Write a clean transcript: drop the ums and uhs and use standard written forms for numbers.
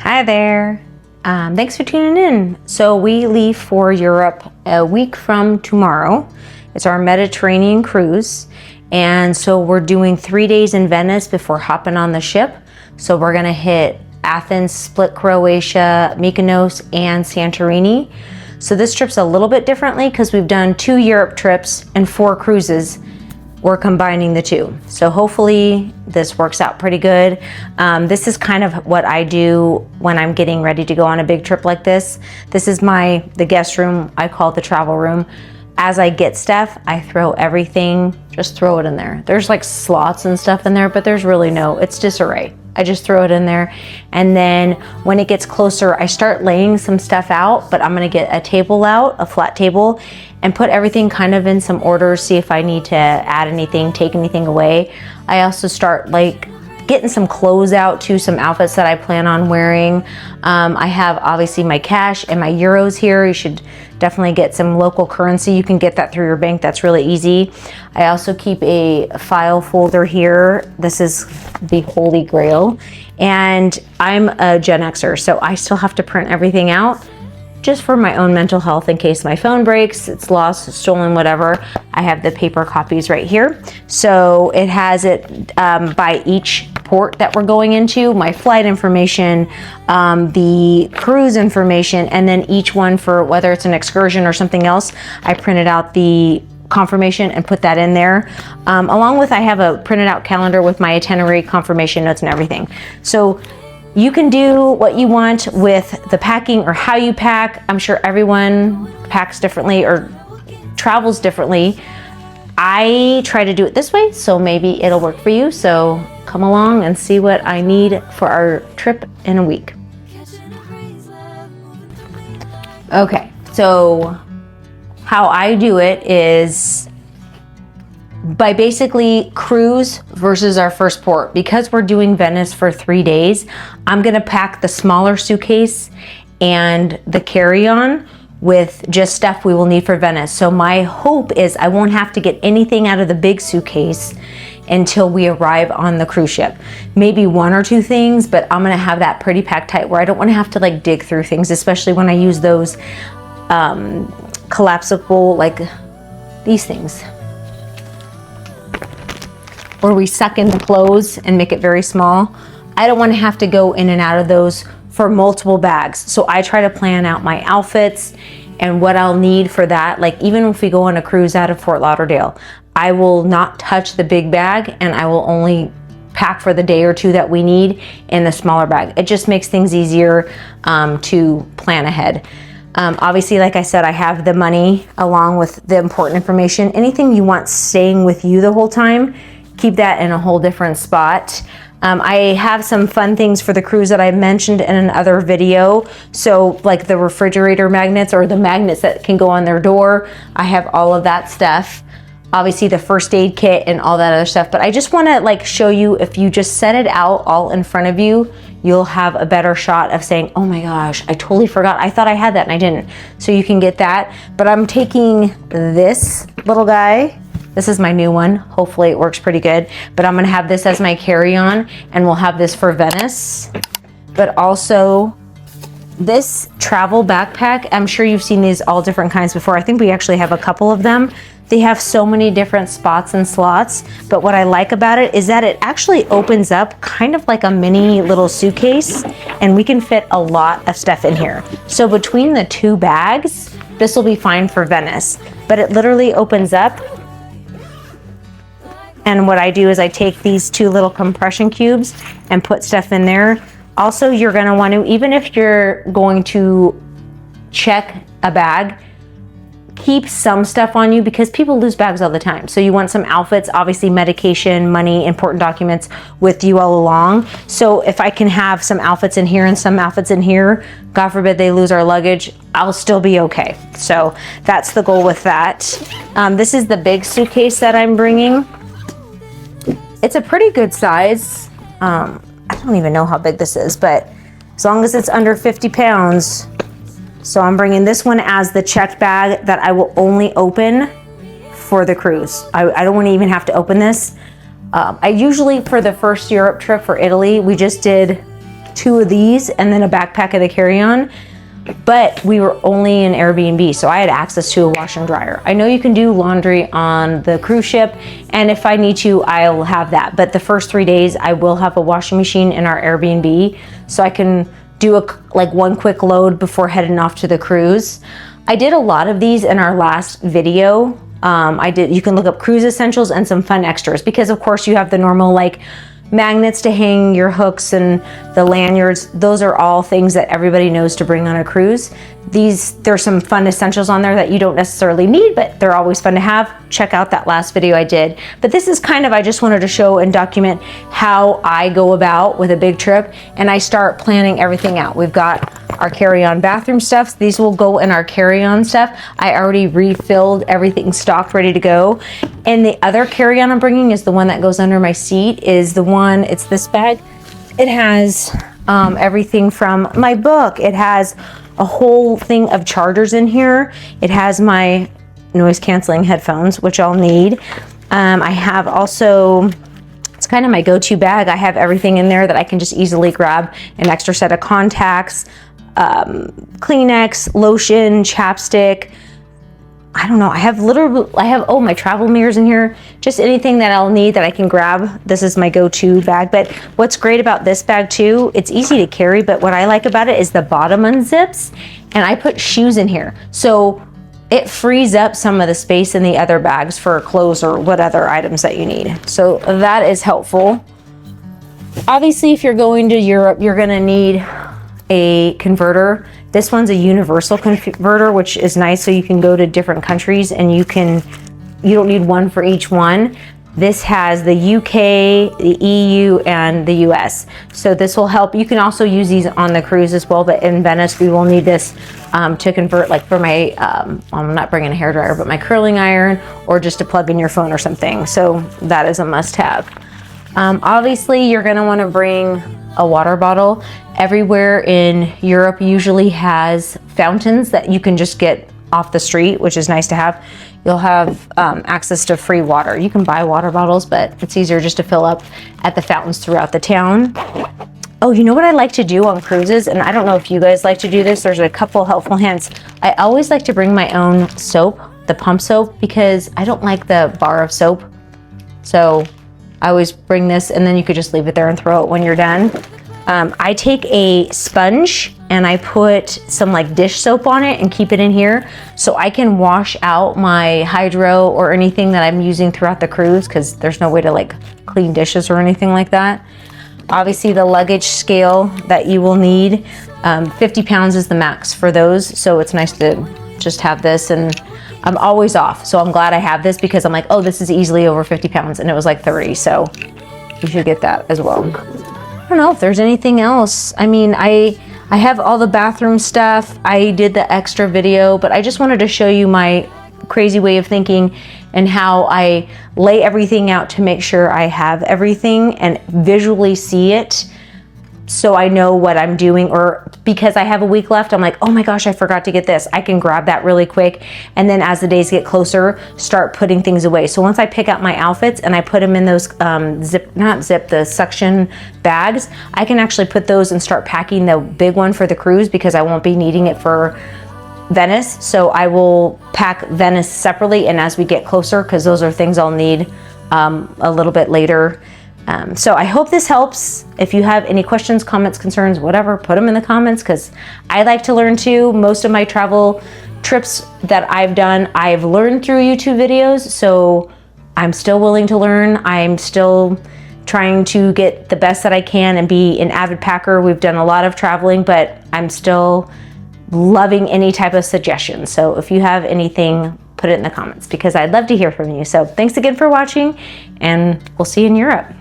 Hi there. Thanks for tuning in. So we leave for Europe a week from tomorrow. It's our Mediterranean cruise. And so we're doing 3 days in Venice before hopping on the ship. So we're gonna hit Athens, Split, Croatia, Mykonos, and Santorini. So this trip's a little bit differently because we've done 2 Europe trips and 4 cruises. We're combining the 2. So hopefully this works out pretty good. This is kind of what I do when I'm getting ready to go on a big trip like this. This is the guest room. I call it the travel room. As I get stuff, I throw everything, just throw it in there. There's like slots and stuff in there, but there's really it's disarray. I just throw it in there. And then when it gets closer, I start laying some stuff out, but I'm gonna get a table out, a flat table, and put everything kind of in some order, see if I need to add anything, take anything away. I also start like getting some clothes out too, some outfits that I plan on wearing. I have obviously my cash and my euros here. You should definitely get some local currency. You can get that through your bank. That's really easy. I also keep a file folder here. This is the Holy Grail. And I'm a Gen Xer, so I still have to print everything out just for my own mental health in case my phone breaks, it's lost, it's stolen, whatever. I have the paper copies right here. So it has it by each port that we're going into, my flight information, the cruise information, and then each one for whether it's an excursion or something else, I printed out the confirmation and put that in there. Along with I have a printed out calendar with my itinerary, confirmation notes, and everything. So you can do what you want with the packing or how you pack. I'm sure everyone packs differently or travels differently. I try to do it this way, so maybe it'll work for you. So come along and see what I need for our trip in a week. Okay, so how I do it is by basically cruise versus our first port. Because we're doing Venice for 3 days, I'm gonna pack the smaller suitcase and the carry-on with just stuff we will need for Venice. So my hope is I won't have to get anything out of the big suitcase until we arrive on the cruise ship. Maybe 1 or 2 things, but I'm gonna have that pretty packed tight where I don't wanna have to like dig through things, especially when I use those collapsible, like these things, where we suck in the clothes and make it very small. I don't want to have to go in and out of those for multiple bags. So I try to plan out my outfits and what I'll need for that. Like even if we go on a cruise out of Fort Lauderdale, I will not touch the big bag and I will only pack for the day or 2 that we need in the smaller bag. It just makes things easier to plan ahead. Obviously, like I said, I have the money along with the important information. Anything you want staying with you the whole time, keep that in a whole different spot. I have some fun things for the cruise that I mentioned in another video. So like the refrigerator magnets or the magnets that can go on their door. I have all of that stuff. Obviously the first aid kit and all that other stuff. But I just want to like show you, if you just set it out all in front of you, you'll have a better shot of saying, oh my gosh, I totally forgot. I thought I had that and I didn't. So you can get that. But I'm taking this little guy. This is my new one. Hopefully it works pretty good, but I'm gonna have this as my carry-on and we'll have this for Venice. But also this travel backpack, I'm sure you've seen these all different kinds before. I think we actually have a couple of them. They have so many different spots and slots, but what I like about it is that it actually opens up kind of like a mini little suitcase and we can fit a lot of stuff in here. So between the 2 bags, this will be fine for Venice, but it literally opens up. And what I do is I take these 2 little compression cubes and put stuff in there. Also, you're gonna want to, even if you're going to check a bag, keep some stuff on you because people lose bags all the time. So you want some outfits, obviously medication, money, important documents with you all along. So if I can have some outfits in here and some outfits in here, God forbid they lose our luggage, I'll still be okay. So that's the goal with that. This is the big suitcase that I'm bringing. It's a pretty good size. I don't even know how big this is, but as long as it's under 50 pounds. So I'm bringing this one as the checked bag that I will only open for the cruise. I don't want to even have to open this. I usually, for the first Europe trip for Italy, we just did like 2 of these and then a backpack of the carry-on. But we were only in Airbnb, so I had access to a washer and dryer. I know you can do laundry on the cruise ship, and if I need to, I'll have that. But the first 3 days, I will have a washing machine in our Airbnb, so I can do like one quick load before heading off to the cruise. I did a lot of these in our last video. You can look up cruise essentials and some fun extras, because of course you have the normal like magnets to hang your hooks and the lanyards. Those are all things that everybody knows to bring on a cruise. There's some fun essentials on there that you don't necessarily need, but they're always fun to have. Check out that last video I did. But this is kind of, I just wanted to show and document how I go about with a big trip, and I start planning everything out. We've got our carry-on bathroom stuff. These will go in our carry-on stuff. I already refilled everything stocked, ready to go. And the other carry-on I'm bringing is the one that goes under my seat, it's this bag. It has everything from my book. It has a whole thing of chargers in here. It has my noise canceling headphones, which I'll need. I have also, it's kind of my go-to bag. I have everything in there that I can just easily grab. An extra set of contacts, Kleenex, lotion, chapstick. I don't know, I have my travel mirrors in here. Just anything that I'll need that I can grab. This is my go-to bag. But what's great about this bag too, it's easy to carry, but what I like about it is the bottom unzips, and I put shoes in here. So it frees up some of the space in the other bags for clothes or what other items that you need. So that is helpful. Obviously, if you're going to Europe, you're gonna need a converter. This one's a universal converter, which is nice, so you can go to different countries and you don't need one for each one. This has the UK, the EU, and the US. So this will help. You can also use these on the cruise as well, but in Venice, we will need this to convert, like for my, I'm not bringing a hairdryer, but my curling iron, or just to plug in your phone or something. So that is a must-have. Obviously, you're gonna wanna bring a water bottle. Everywhere in Europe usually has fountains that you can just get off the street, which is nice to have. You'll have access to free water. You can buy water bottles, but it's easier just to fill up at the fountains throughout the town. Oh, you know what I like to do on cruises? And I don't know if you guys like to do this. There's a couple helpful hints. I always like to bring my own soap, the pump soap, because I don't like the bar of soap. So I always bring this, and then you could just leave it there and throw it when you're done. I take a sponge and I put some like dish soap on it and keep it in here so I can wash out my hydro or anything that I'm using throughout the cruise, because there's no way to like clean dishes or anything like that. Obviously the luggage scale that you will need, 50 pounds is the max for those, so it's nice to just have this. And I'm always off, so I'm glad I have this, because I'm like, oh, this is easily over 50 pounds, and it was like 30, so you should get that as well. I don't know if there's anything else. I mean, I have all the bathroom stuff. I did the extra video, but I just wanted to show you my crazy way of thinking and how I lay everything out to make sure I have everything and visually see it, so I know what I'm doing. Or because I have a week left, I'm like, oh my gosh, I forgot to get this. I can grab that really quick, and then as the days get closer, start putting things away. So once I pick out my outfits and I put them in those the suction bags, I can actually put those and start packing the big one for the cruise, because I won't be needing it for Venice. So I will pack Venice separately, and as we get closer, because those are things I'll need a little bit later. So I hope this helps. If you have any questions, comments, concerns, whatever, put them in the comments, because I like to learn too. Most of my travel trips that I've done, I've learned through YouTube videos, so I'm still willing to learn. I'm still trying to get the best that I can and be an avid packer. We've done a lot of traveling, but I'm still loving any type of suggestions. So if you have anything, put it in the comments, because I'd love to hear from you. So thanks again for watching, and we'll see you in Europe.